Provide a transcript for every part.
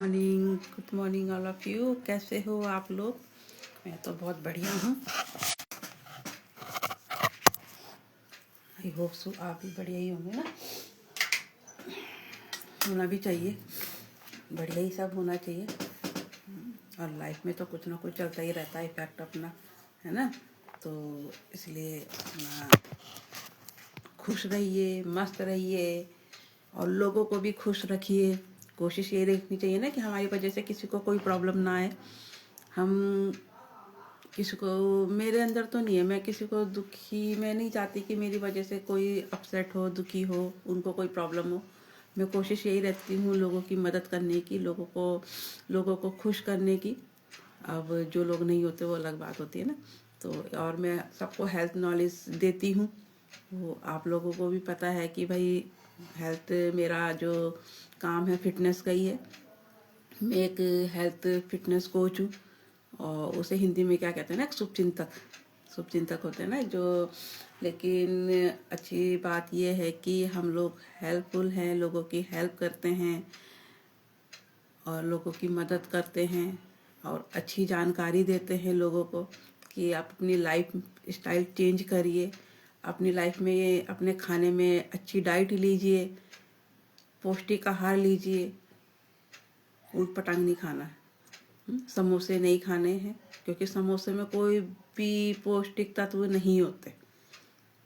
Morning, good morning all of you. कैसे हो आप लोग? मैं तो बहुत बढ़िया हूँ। आई होप सो आप भी बढ़िया ही होंगे ना। होना भी चाहिए, बढ़िया ही सब होना चाहिए। और लाइफ में तो कुछ ना कुछ चलता ही रहता है, इफेक्ट अपना, है ना। तो इसलिए अपना खुश रहिए, मस्त रहिए और लोगों को भी खुश रखिए। कोशिश ये रखनी चाहिए ना कि हमारी वजह से किसी को कोई प्रॉब्लम ना आए। हम किसी को, मेरे अंदर तो नहीं है, मैं किसी को दुखी, मैं नहीं चाहती कि मेरी वजह से कोई अपसेट हो, दुखी हो, उनको कोई प्रॉब्लम हो। मैं कोशिश यही रहती हूँ लोगों की मदद करने की, लोगों को खुश करने की। अब जो लोग नहीं होते वो अलग बात होती है ना। तो और मैं सबको हेल्थ नॉलेज देती हूँ। वो आप लोगों को भी पता है कि भाई हेल्थ, मेरा जो काम है फिटनेस का ही है। मैं एक हेल्थ फिटनेस कोच हूँ और उसे हिंदी में क्या कहते हैं ना, शुभचिंतक होते हैं ना जो। लेकिन अच्छी बात यह है कि हम लोग हेल्पफुल हैं, लोगों की हेल्प करते हैं और लोगों की मदद करते हैं और अच्छी जानकारी देते हैं लोगों को कि आप अपनी लाइफ स्टाइल चेंज करिए, अपनी लाइफ में अपने खाने में अच्छी डाइट लीजिए, पौष्टिक आहार लीजिए। ऊट पटांग नहीं खाना है, समोसे नहीं खाने हैं, क्योंकि समोसे में कोई भी पौष्टिक तत्व नहीं होते,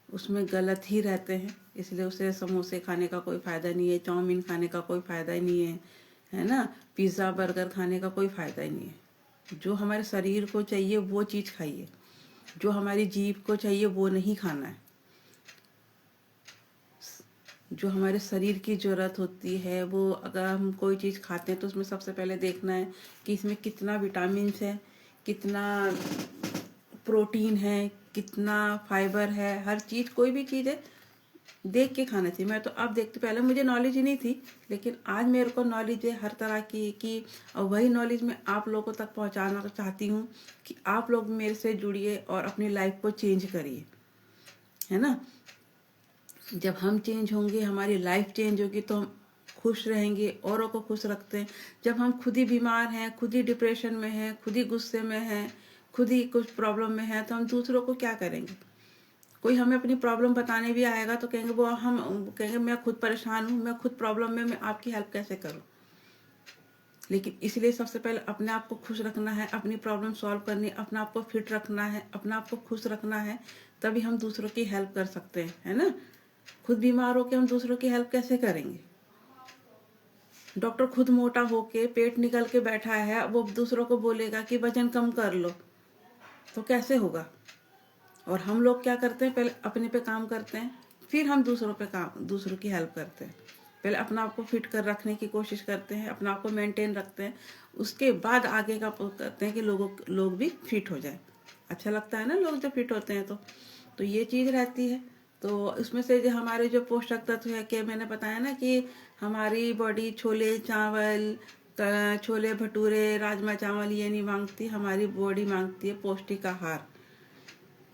उसमें गलत ही रहते हैं। इसलिए उसे समोसे खाने का कोई फ़ायदा नहीं है, चाउमीन खाने का कोई फ़ायदा ही नहीं है, है ना। पिज़्ज़ा बर्गर खाने का कोई फ़ायदा ही नहीं है। जो हमारे शरीर को चाहिए वो चीज़ खाइए, जो हमारी जीभ को चाहिए वो नहीं खाना है। जो हमारे शरीर की ज़रूरत होती है वो, अगर हम कोई चीज़ खाते हैं तो उसमें सबसे पहले देखना है कि इसमें कितना विटामिन्स है, कितना प्रोटीन है, कितना फाइबर है। हर चीज़, कोई भी चीज़ है, देख के खाना चाहिए। मैं तो अब देखती, पहले मुझे नॉलेज ही नहीं थी, लेकिन आज मेरे को नॉलेज है हर तरह की और वही नॉलेज मैं आप लोगों तक पहुंचाना चाहती हूँ कि आप लोग मेरे से जुड़िए और अपनी लाइफ को चेंज करिए, है ना। जब हम चेंज होंगे, हमारी लाइफ चेंज होगी तो हम खुश रहेंगे, औरों को खुश रखते हैं। जब हम खुद ही बीमार हैं, खुद ही डिप्रेशन में हैं, खुद ही गुस्से में हैं, खुद ही कुछ प्रॉब्लम में हैं, तो हम दूसरों को क्या करेंगे? कोई हमें अपनी प्रॉब्लम बताने भी आएगा तो कहेंगे वो, हम कहेंगे मैं खुद परेशान हूँ, मैं खुद प्रॉब्लम में, मैं आपकी हेल्प कैसे करूँ? लेकिन इसलिए सबसे पहले अपने आप को खुश रखना है, अपनी प्रॉब्लम सॉल्व करनी है, अपने आप को फिट रखना है, अपने आप को खुश रखना है, तभी हम दूसरों की हेल्प कर सकते हैं, है ना। खुद बीमार होके हम दूसरों की हेल्प कैसे करेंगे? डॉक्टर खुद मोटा होके, पेट निकल के बैठा है, वो दूसरों को बोलेगा कि वजन कम कर लो, तो कैसे होगा? और हम लोग क्या करते हैं, पहले अपने पे काम करते हैं, फिर हम दूसरों की हेल्प करते हैं। पहले अपना आप को फिट कर रखने की कोशिश करते हैं, अपना आप को मेंटेन रखते हैं, उसके बाद आगे का करते हैं कि लोग भी फिट हो जाए। अच्छा लगता है ना लोग जब फिट होते हैं तो ये चीज़ रहती है। तो उसमें से जो हमारे जो पोषक तत्व है, कि मैंने बताया ना कि हमारी बॉडी छोले चावल, छोले भटूरे, राजमा चावल ये नहीं मांगती, हमारी बॉडी मांगती है पौष्टिक आहार,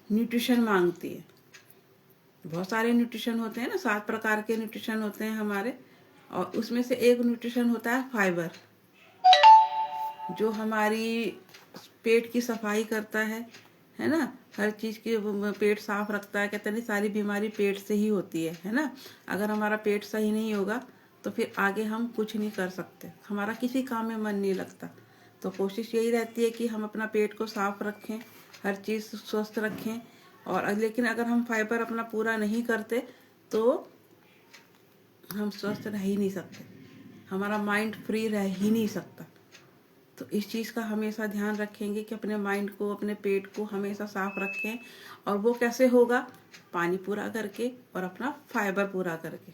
न्यूट्रिशन मांगती है। बहुत सारे न्यूट्रिशन होते हैं ना, 7 प्रकार के न्यूट्रिशन होते हैं हमारे, और उसमें से एक न्यूट्रिशन होता है फाइबर, जो हमारी पेट की सफाई करता है ना। हर चीज़ की पेट साफ रखता है। कहते नहीं सारी बीमारी पेट से ही होती है ना। अगर हमारा पेट सही नहीं होगा तो फिर आगे हम कुछ नहीं कर सकते, हमारा किसी काम में मन नहीं लगता। तो कोशिश यही रहती है कि हम अपना पेट को साफ रखें, हर चीज़ स्वस्थ रखें। और लेकिन अगर हम फाइबर अपना पूरा नहीं करते तो हम स्वस्थ रह ही नहीं सकते, हमारा माइंड फ्री रह ही नहीं सकता। तो इस चीज़ का हमेशा ध्यान रखेंगे कि अपने माइंड को, अपने पेट को हमेशा साफ रखें। और वो कैसे होगा? पानी पूरा करके और अपना फाइबर पूरा करके।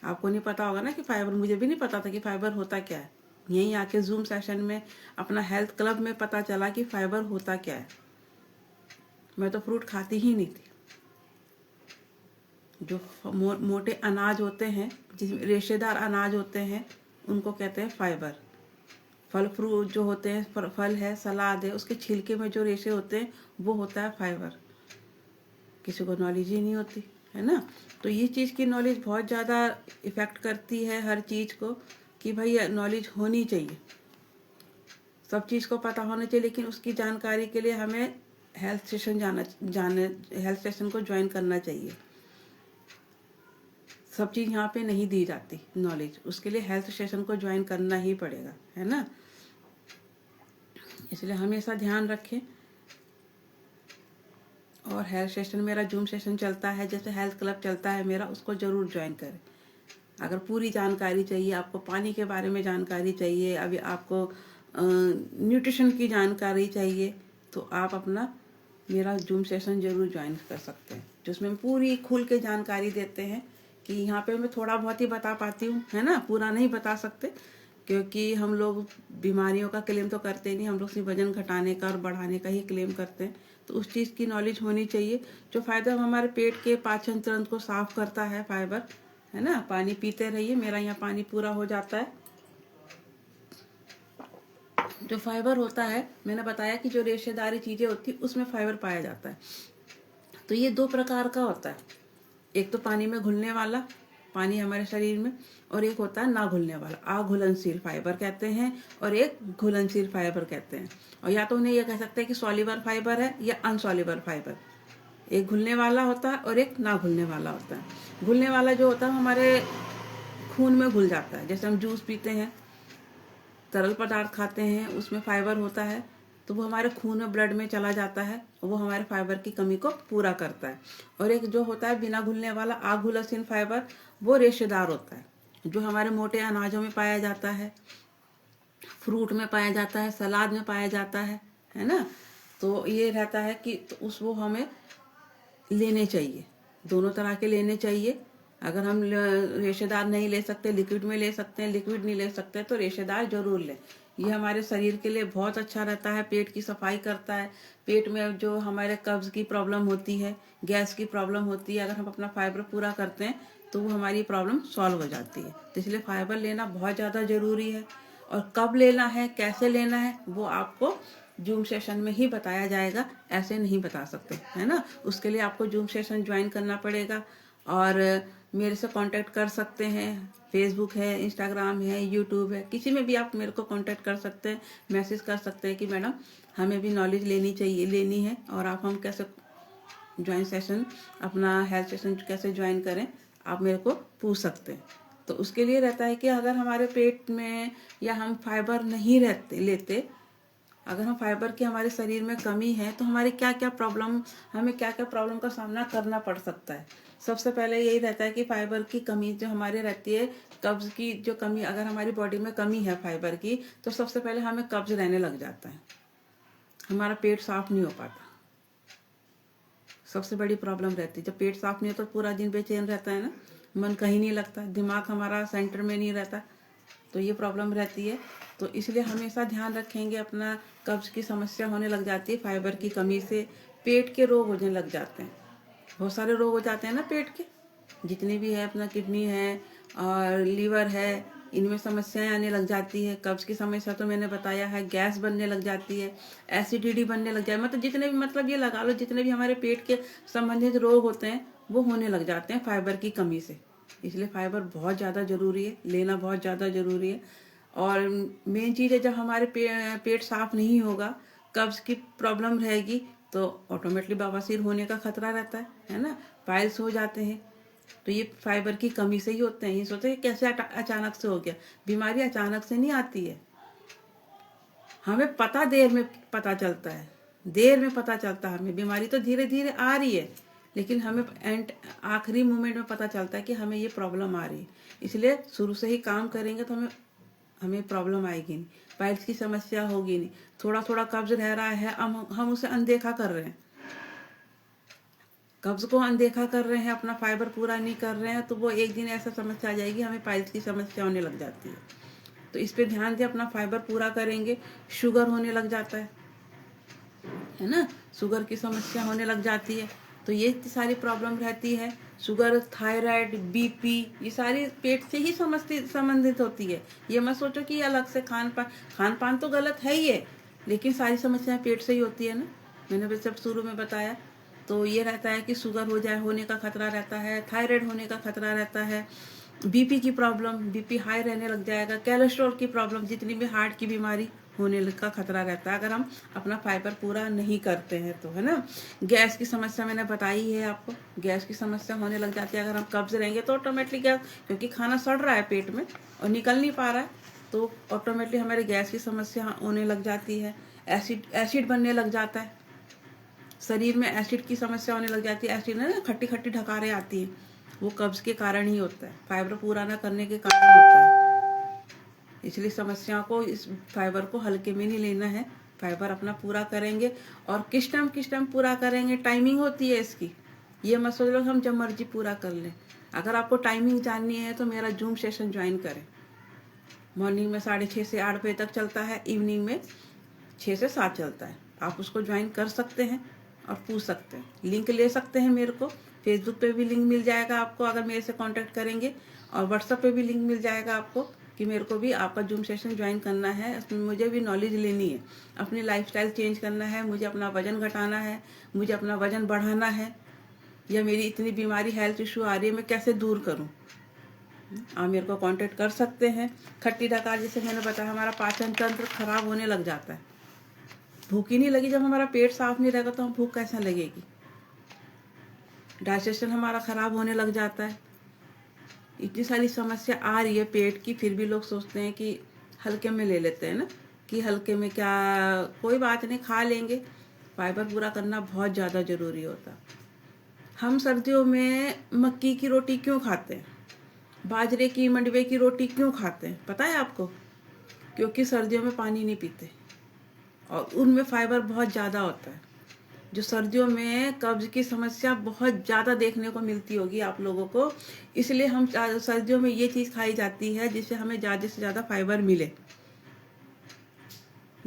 आपको नहीं पता होगा ना कि फाइबर, मुझे भी नहीं पता था कि फाइबर होता क्या है। यहीं आके जूम सेशन में, अपना हेल्थ क्लब में पता चला कि फाइबर होता क्या है। मैं तो फ्रूट खाती ही नहीं थी। जो मोटे अनाज होते हैं, जिसमें रेशेदार अनाज होते हैं, उनको कहते हैं फाइबर। फल फ्रूट जो होते हैं, फल है, सलाद है, उसके छिलके में जो रेशे होते हैं वो होता है फाइबर। किसी को नॉलेज ही नहीं होती, है ना। तो ये चीज़ की नॉलेज बहुत ज़्यादा इफ़ेक्ट करती है हर चीज़ को। कि भाई नॉलेज होनी चाहिए, सब चीज़ को पता होना चाहिए, लेकिन उसकी जानकारी के लिए हमें हेल्थ स्टेशन हेल्थ स्टेशन को ज्वाइन करना चाहिए। सब चीज़ यहाँ पे नहीं दी जाती नॉलेज, उसके लिए हेल्थ स्टेशन को ज्वाइन करना ही पड़ेगा, है ना। इसलिए हमेशा ध्यान रखें। और हेल्थ सेशन, मेरा जूम सेशन चलता है, जैसे हेल्थ क्लब चलता है मेरा, उसको ज़रूर ज्वाइन करें। अगर पूरी जानकारी चाहिए, आपको पानी के बारे में जानकारी चाहिए, अभी आपको न्यूट्रिशन की जानकारी चाहिए, तो आप अपना मेरा जूम सेशन ज़रूर ज्वाइन कर सकते हैं, जिसमें पूरी खुल के जानकारी देते हैं। कि यहाँ पे मैं थोड़ा बहुत ही बता पाती हूँ, है ना, पूरा नहीं बता सकते, क्योंकि हम लोग बीमारियों का क्लेम तो करते नहीं, हम लोग सिर्फ वजन घटाने का और बढ़ाने का ही क्लेम करते हैं। तो उस चीज़ की नॉलेज होनी चाहिए। जो फ़ायदा हमारे पेट के पाचन तंत्र को साफ करता है, फाइबर, है ना। पानी पीते रहिए, मेरा यहाँ पानी पूरा हो जाता है। जो फाइबर होता है, मैंने बताया कि जो रेशेदारी चीज़ें होती है उसमें फाइबर पाया जाता है। तो ये 2 प्रकार का होता है, एक तो पानी में घुलने वाला पानी हमारे शरीर में, और एक होता है ना घुलने वाला, अघुलनशील फाइबर कहते हैं, और एक घुलनशील फाइबर कहते हैं। और या तो उन्हें यह कह सकते हैं कि सॉल्युबल फाइबर है या अनसॉल्युबल फाइबर। एक घुलने वाला होता है और एक ना घुलने वाला होता है। घुलने वाला जो होता है हमारे खून में घुल जाता है, जैसे हम जूस पीते हैं, तरल पदार्थ खाते हैं, उसमें फाइबर होता है, तो वो हमारे खून में, ब्लड में चला जाता है, वो हमारे फाइबर की कमी को पूरा करता है। और एक जो होता है बिना घुलने वाला अघुलनशील फाइबर, वो रेशेदार होता है, जो हमारे मोटे अनाजों में पाया जाता है, फ्रूट में पाया जाता है, सलाद में पाया जाता है ना। तो ये रहता है कि तो वो हमें लेने चाहिए, दोनों तरह के लेने चाहिए। अगर हम रेशेदार नहीं ले सकते, लिक्विड में ले सकते हैं, लिक्विड नहीं ले सकते तो रेशेदार जरूर लें। ये हमारे शरीर के लिए बहुत अच्छा रहता है, पेट की सफाई करता है। पेट में जो हमारे कब्ज की प्रॉब्लम होती है, गैस की प्रॉब्लम होती है, अगर हम अपना फाइबर पूरा करते हैं तो वो हमारी प्रॉब्लम सॉल्व हो जाती है। तो इसलिए फाइबर लेना बहुत ज़्यादा ज़रूरी है। और कब लेना है, कैसे लेना है, वो आपको जूम सेशन में ही बताया जाएगा, ऐसे नहीं बता सकते, है ना। उसके लिए आपको जूम सेशन ज्वाइन करना पड़ेगा। और मेरे से कांटेक्ट कर सकते हैं, फेसबुक है, इंस्टाग्राम है, यूट्यूब है, किसी में भी आप मेरे को कांटेक्ट कर सकते हैं, मैसेज कर सकते हैं कि मैडम हमें भी नॉलेज लेनी है, और आप हम कैसे ज्वाइन सेशन, अपना हेल्थ सेशन कैसे ज्वाइन करें, आप मेरे को पूछ सकते हैं। तो उसके लिए रहता है कि अगर हमारे पेट में या हम फाइबर नहीं लेते, अगर हम फाइबर की हमारे शरीर में कमी है, तो हमें क्या क्या प्रॉब्लम का सामना करना पड़ सकता है। सबसे पहले यही रहता है कि फाइबर की कमी जो हमारे रहती है, कब्ज की जो कमी, अगर हमारी बॉडी में कमी है फाइबर की, तो सबसे पहले हमें कब्ज रहने लग जाता है, हमारा पेट साफ नहीं हो पाता। सबसे बड़ी प्रॉब्लम रहती है, जब पेट साफ नहीं होता तो पूरा दिन बेचैन रहता है ना, मन कहीं नहीं लगता, दिमाग हमारा सेंटर में नहीं रहता, तो ये प्रॉब्लम रहती है। तो इसलिए हमेशा ध्यान रखेंगे अपना। कब्ज की समस्या होने लग जाती है फाइबर की कमी से, पेट के रोग होने लग जाते हैं, बहुत सारे रोग हो जाते हैं ना पेट के, जितने भी है, अपना किडनी है और लीवर है, इनमें समस्याएं आने लग जाती है। कब्ज की समस्या तो मैंने बताया है, गैस बनने लग जाती है, एसिडिटी बनने लग जाए, मतलब जितने भी, मतलब ये लगा लो, जितने भी हमारे पेट के संबंधित रोग होते हैं वो होने लग जाते हैं फाइबर की कमी से। इसलिए फाइबर बहुत ज़्यादा ज़रूरी है, लेना बहुत ज़्यादा ज़रूरी है। और मेन चीज़ है, जब हमारे पेट साफ नहीं होगा, कब्ज की प्रॉब्लम रहेगी, तो ऑटोमेटिकली बवासीर होने का खतरा रहता है ना, पाइल्स हो जाते हैं। तो ये फाइबर की कमी से ही होते हैं। ये सोचते हैं कैसे अचानक से हो गया, बीमारी अचानक से नहीं आती है, हमें देर में पता चलता है, हमें बीमारी तो धीरे धीरे आ रही है, लेकिन हमें आखिरी मोमेंट में पता चलता है कि हमें ये प्रॉब्लम आ रही है। इसलिए शुरू से ही काम करेंगे तो हमें प्रॉब्लम आएगी नहीं, पाइल्स की समस्या होगी नहीं। थोड़ा थोड़ा कब्ज रह रहा है, हम उसे अनदेखा कर रहे हैं, कब्ज को अनदेखा कर रहे हैं, अपना फाइबर पूरा नहीं कर रहे हैं, तो वो एक दिन ऐसा समस्या आ जाएगी, हमें पाइल्स की समस्या होने लग जाती है। तो इस पे ध्यान दें, अपना फाइबर पूरा करेंगे। शुगर होने लग जाता है ना, शुगर की समस्या होने लग जाती है, तो ये सारी प्रॉब्लम रहती है। शुगर, थायराइड, बीपी, ये सारी पेट से ही संबंधित होती है। ये मत सोचो कि अलग से खान पान तो गलत है ही है, लेकिन सारी समस्याएं पेट से ही होती है ना, मैंने भी सब शुरू में बताया। तो ये रहता है कि शुगर होने का खतरा रहता है, थायराइड होने का खतरा रहता है, बीपी की प्रॉब्लम, बीपी हाई रहने लग जाएगा, कोलेस्ट्रॉल की प्रॉब्लम, जितनी भी हार्ट की बीमारी होने का खतरा रहता है अगर हम अपना फाइबर पूरा नहीं करते हैं तो, है ना। गैस की समस्या मैंने बताई है आपको, गैस की समस्या होने लग जाती है अगर हम कब्ज रहेंगे तो ऑटोमेटिकली गैस, क्योंकि खाना सड़ रहा है पेट में और निकल नहीं पा रहा है तो ऑटोमेटिकली हमारे गैस की समस्या होने लग जाती है। एसिड बनने लग जाता है, शरीर में एसिड की समस्या होने लग जाती है। एसिड ना खट्टी खट्टी ढकारें आती हैं, वो कब्ज के कारण ही होता है, फाइबर पूरा ना करने के कारण होता है। इसलिए समस्याओं को, इस फाइबर को हल्के में नहीं लेना है। फाइबर अपना पूरा करेंगे और किस टाइम पूरा करेंगे, टाइमिंग होती है इसकी। ये मत सोच लो हम जब मर्जी पूरा कर लें। अगर आपको टाइमिंग जाननी है तो मेरा जूम सेशन ज्वाइन करें। मॉर्निंग में 6:30 से 8 बजे तक चलता है, इवनिंग में 6 से 7 चलता है। आप उसको ज्वाइन कर सकते हैं और पूछ सकते हैं, लिंक ले सकते हैं मेरे को। फेसबुक पे भी लिंक मिल जाएगा आपको अगर मेरे से कांटेक्ट करेंगे, और व्हाट्सएप पे भी लिंक मिल जाएगा आपको कि मेरे को भी आपका जूम सेशन ज्वाइन करना है। उसमें मुझे भी नॉलेज लेनी है, अपनी लाइफस्टाइल चेंज करना है, मुझे अपना वजन घटाना है, मुझे अपना वजन बढ़ाना है, या मेरी इतनी बीमारी हेल्थ इशू आ रही है मैं कैसे दूर करूँ। आप मेरे को कांटेक्ट कर सकते हैं। खट्टी डकार, जैसे मैंने बताया, हमारा पाचन तंत्र खराब होने लग जाता है। भूख ही नहीं लगी, जब हमारा पेट साफ नहीं रहेगा तो हम भूख कैसे लगेगी। डाइजेशन हमारा खराब होने लग जाता है। इतनी सारी समस्या आ रही है पेट की, फिर भी लोग सोचते हैं कि हल्के में ले लेते हैं ना, कि हल्के में क्या, कोई बात नहीं, खा लेंगे। फाइबर पूरा करना बहुत ज़्यादा ज़रूरी होता। हम सर्दियों में मक्की की रोटी क्यों खाते हैं, बाजरे की, मंडवे की रोटी क्यों खाते हैं, पता है आपको? क्योंकि सर्दियों में पानी नहीं पीते और उनमें फाइबर बहुत ज़्यादा होता है। जो सर्दियों में कब्ज की समस्या बहुत ज़्यादा देखने को मिलती होगी आप लोगों को, इसलिए हम सर्दियों में ये चीज़ खाई जाती है जिससे हमें ज़्यादा से ज़्यादा फाइबर मिले।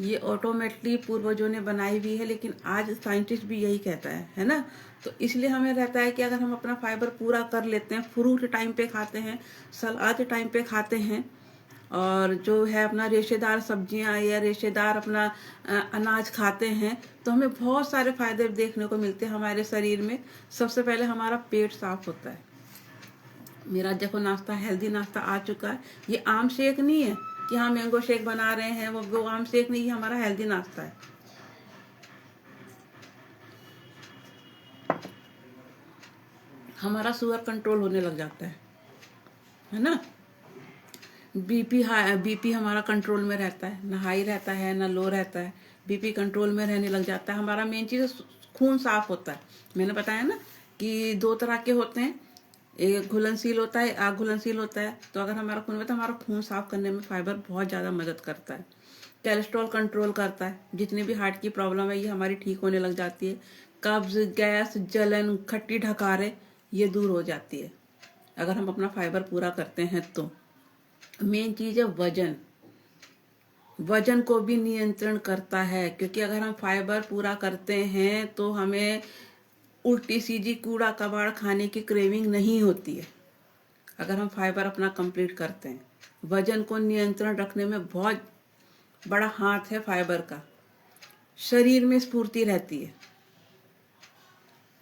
ये ऑटोमेटिकली पूर्वजों ने बनाई हुई है, लेकिन आज साइंटिस्ट भी यही कहता है ना। तो इसलिए हमें रहता है कि अगर हम अपना फाइबर पूरा कर लेते हैं, फ्रूट टाइम पे खाते हैं, सलाद टाइम पे खाते हैं, और जो है अपना रेशेदार सब्जियां या रेशेदार अपना अनाज खाते हैं, तो हमें बहुत सारे फायदे देखने को मिलते हैं हमारे शरीर में। सबसे पहले हमारा पेट साफ होता है। मेरा देखो नाश्ता, हेल्दी नाश्ता आ चुका है। ये आम शेक नहीं है कि हाँ मैंगो शेक बना रहे हैं, वो आम शेक नहीं है, हमारा हेल्दी नाश्ता है। हमारा शुगर कंट्रोल होने लग जाता है ना। बीपी हमारा कंट्रोल में रहता है, ना हाई रहता है ना लो रहता है, बीपी कंट्रोल में रहने लग जाता है। हमारा मेन चीज़ खून साफ होता है। मैंने बताया ना कि 2 तरह के होते हैं, एक घुलनशील होता है, अघुलनशील होता है। तो अगर हमारा खून में, तो हमारा खून साफ करने में फाइबर बहुत ज़्यादा मदद करता है। कोलेस्ट्रॉल कंट्रोल करता है, जितनी भी हार्ट की प्रॉब्लम है ये हमारी ठीक होने लग जाती है। कब्ज, गैस, जलन, खट्टी ढकारें, ये दूर हो जाती है अगर हम अपना फाइबर पूरा करते हैं तो। मेन चीज़ है वजन, वजन को भी नियंत्रण करता है, क्योंकि अगर हम फाइबर पूरा करते हैं तो हमें उल्टी सीधी कूड़ा कबाड़ खाने की क्रेविंग नहीं होती है। अगर हम फाइबर अपना कंप्लीट करते हैं, वजन को नियंत्रण रखने में बहुत बड़ा हाथ है फाइबर का। शरीर में स्फूर्ति रहती है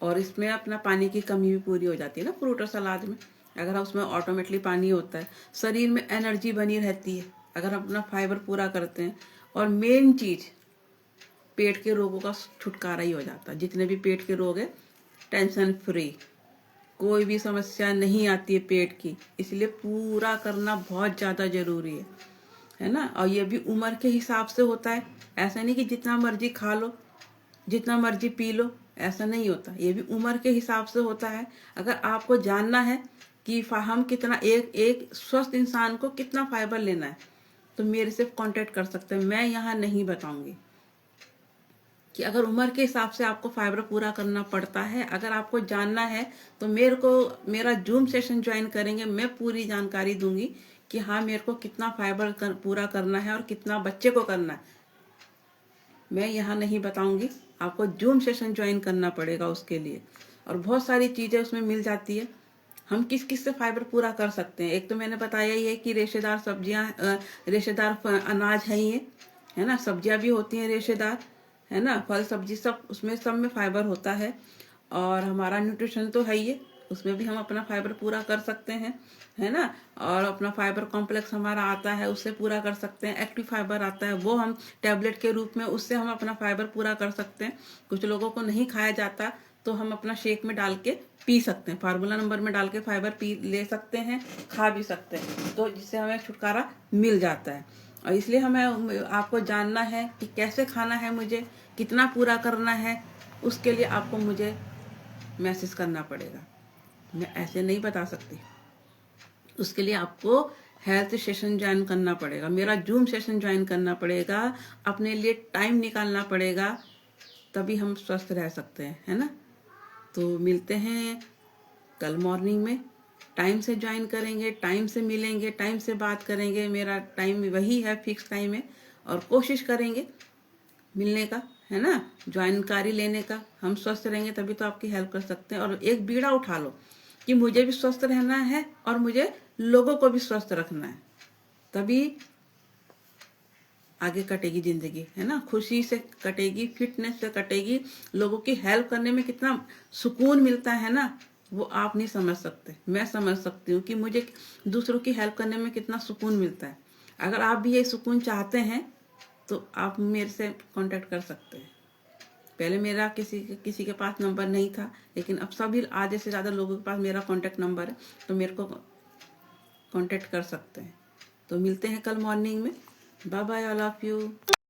और इसमें अपना पानी की कमी भी पूरी हो जाती है ना। फ्रूट और सलाद में अगर उसमें ऑटोमेटिकली पानी होता है, शरीर में एनर्जी बनी रहती है अगर हम अपना फाइबर पूरा करते हैं। और मेन चीज, पेट के रोगों का छुटकारा ही हो जाता है। जितने भी पेट के रोग है, टेंशन फ्री, कोई भी समस्या नहीं आती है पेट की। इसलिए पूरा करना बहुत ज़्यादा ज़रूरी है ना। और ये भी उम्र के हिसाब से होता है, ऐसा नहीं कि जितना मर्जी खा लो, जितना मर्जी पी लो, ऐसा नहीं होता। ये भी उम्र के हिसाब से होता है। अगर आपको जानना है कि हम कितना, एक स्वस्थ इंसान को कितना फाइबर लेना है, तो मेरे से कांटेक्ट कर सकते हैं। मैं यहाँ नहीं बताऊंगी कि अगर उम्र के हिसाब से आपको फाइबर पूरा करना पड़ता है। अगर आपको जानना है तो मेरा जूम सेशन ज्वाइन करेंगे, मैं पूरी जानकारी दूंगी कि हाँ मेरे को कितना फाइबर पूरा करना है और कितना बच्चे को करना है। मैं यहाँ नहीं बताऊंगी, आपको जूम सेशन ज्वाइन करना पड़ेगा उसके लिए। और बहुत सारी चीज़ें उसमें मिल जाती है। हम किस किस से फाइबर पूरा कर सकते हैं। एक तो मैंने बताया ही है कि रेशेदार सब्जियां, रेशेदार अनाज है ये, है ना। सब्जियां भी होती हैं रेशेदार, है ना। फल सब्जी सब, उसमें सब में फाइबर होता है। और हमारा न्यूट्रिशन तो है ही है, उसमें भी हम अपना फाइबर पूरा कर सकते हैं, है ना। और अपना फाइबर कॉम्प्लेक्स हमारा आता है, उससे पूरा कर सकते हैं। एक्टिव फाइबर आता है, वो हम टैबलेट के रूप में उससे हम अपना फाइबर पूरा कर सकते हैं। कुछ लोगों को नहीं खाया जाता तो हम अपना शेक में डाल के पी सकते हैं, फार्मूला नंबर में डाल के फाइबर पी ले सकते हैं, खा भी सकते हैं, तो जिससे हमें छुटकारा मिल जाता है। और इसलिए हमें आपको जानना है कि कैसे खाना है, मुझे कितना पूरा करना है, उसके लिए आपको मुझे मैसेज करना पड़ेगा, मैं ऐसे नहीं बता सकती। उसके लिए आपको हेल्थ सेशन ज्वाइन करना पड़ेगा, मेरा जूम सेशन ज्वाइन करना पड़ेगा, अपने लिए टाइम निकालना पड़ेगा, तभी हम स्वस्थ रह सकते हैं, है ना। तो मिलते हैं कल मॉर्निंग में, टाइम से ज्वाइन करेंगे, टाइम से मिलेंगे, टाइम से बात करेंगे। मेरा टाइम वही है, फिक्स टाइम है, और कोशिश करेंगे मिलने का, है ना, जानकारी लेने का। हम स्वस्थ रहेंगे तभी तो आपकी हेल्प कर सकते हैं। और एक बीड़ा उठा लो कि मुझे भी स्वस्थ रहना है और मुझे लोगों को भी स्वस्थ रखना है, तभी आगे कटेगी जिंदगी, है ना। खुशी से कटेगी, फिटनेस से कटेगी। लोगों की हेल्प करने में कितना सुकून मिलता है ना, वो आप नहीं समझ सकते, मैं समझ सकती हूँ कि मुझे दूसरों की हेल्प करने में कितना सुकून मिलता है। अगर आप भी ये सुकून चाहते हैं तो आप मेरे से कांटेक्ट कर सकते हैं। पहले मेरा किसी के पास नंबर नहीं था, लेकिन अब सभी आधे से ज़्यादा लोगों के पास मेरा कांटेक्ट नंबर है, तो मेरे को कांटेक्ट कर सकते हैं। तो मिलते हैं कल मॉर्निंग में। Bye bye, all of you.